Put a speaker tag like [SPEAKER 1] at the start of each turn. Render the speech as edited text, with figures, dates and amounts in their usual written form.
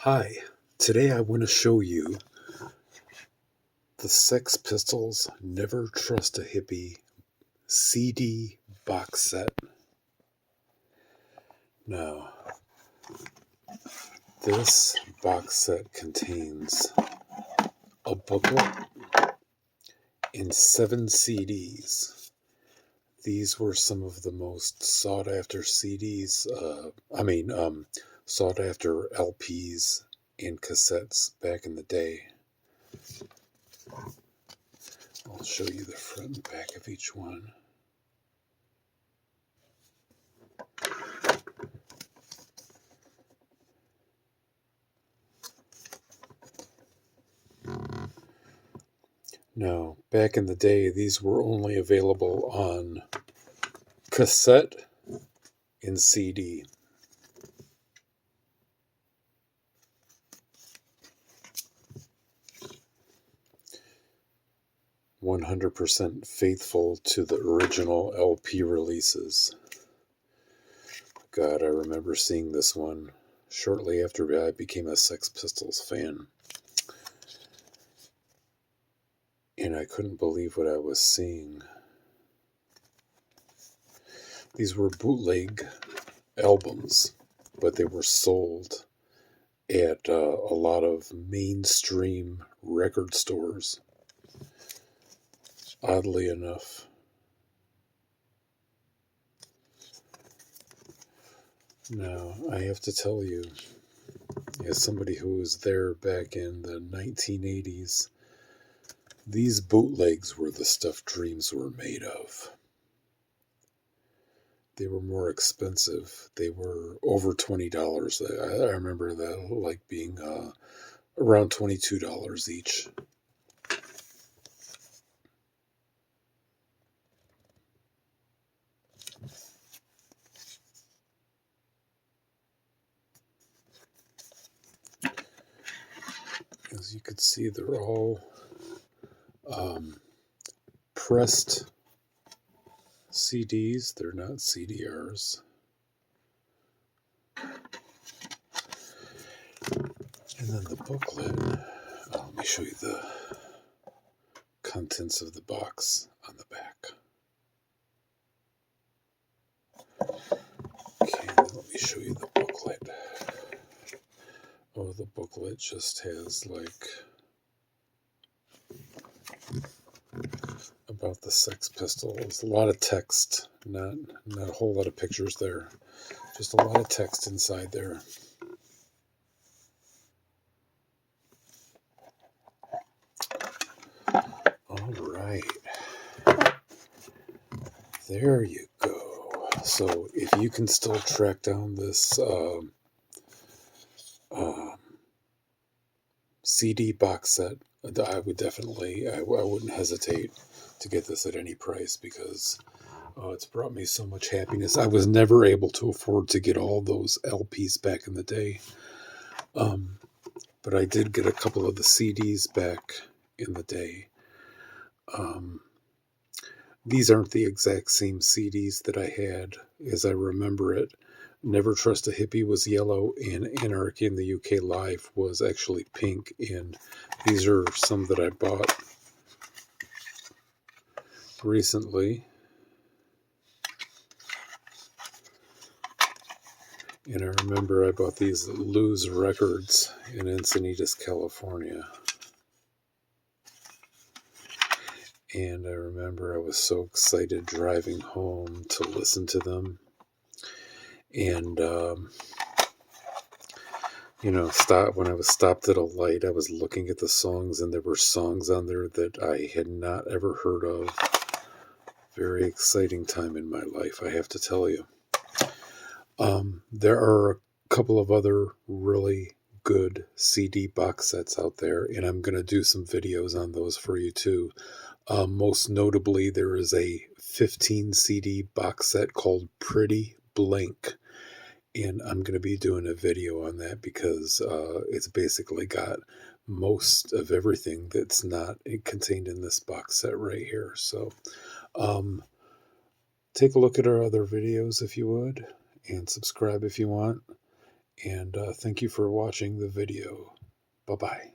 [SPEAKER 1] Hi, today I want to show you the Sex Pistols' Never Trust a Hippie CD box set. Now, this box set contains a booklet and 7 CDs. These were some of the most sought after CDs, sought after LPs and cassettes back in the day. I'll show you the front and back of each one. Now, back in the day, these were only available on cassette and CD. "100% faithful to the original LP releases." God, I remember seeing this one shortly after I became a Sex Pistols fan. And I couldn't believe what I was seeing. These were bootleg albums, but they were sold at a lot of mainstream record stores, oddly enough. Now, I have to tell you, as somebody who was there back in the 1980s, these bootlegs were the stuff dreams were made of. They were more expensive. They were over $20. I remember that like being around $22 each. As you can see, they're all pressed CDs. They're not CDRs. And then the booklet. Let me show you the contents of the box on the back. Okay, let me show you the booklet. Oh, the booklet just has like about the Sex Pistols. A lot of text, not a whole lot of pictures there. Just a lot of text inside there. All right. There you go. So if you can still track down this CD box set, I would definitely, I wouldn't hesitate to get this at any price because it's brought me so much happiness. I was never able to afford to get all those LPs back in the day. But I did get a couple of the CDs back in the day. These aren't the exact same CDs that I had as I remember it. Never Trust a Hippie was yellow, and Anarchy in the UK Live was actually pink. And these are some that I bought recently. And I remember I bought these at Lou's Records in Encinitas, California. And I remember I was so excited driving home to listen to them. And, when I was stopped at a light, I was looking at the songs, and there were songs on there that I had not ever heard of. Very exciting time in my life, I have to tell you. There are a couple of other really good CD box sets out there, and I'm going to do some videos on those for you too. Most notably, there is a 15 CD box set called Pretty Blank, and I'm going to be doing a video on that because it's basically got most of everything that's not contained in this box set right here. So take a look at our other videos if you would, and subscribe if you want. And thank you for watching the video. Bye-bye.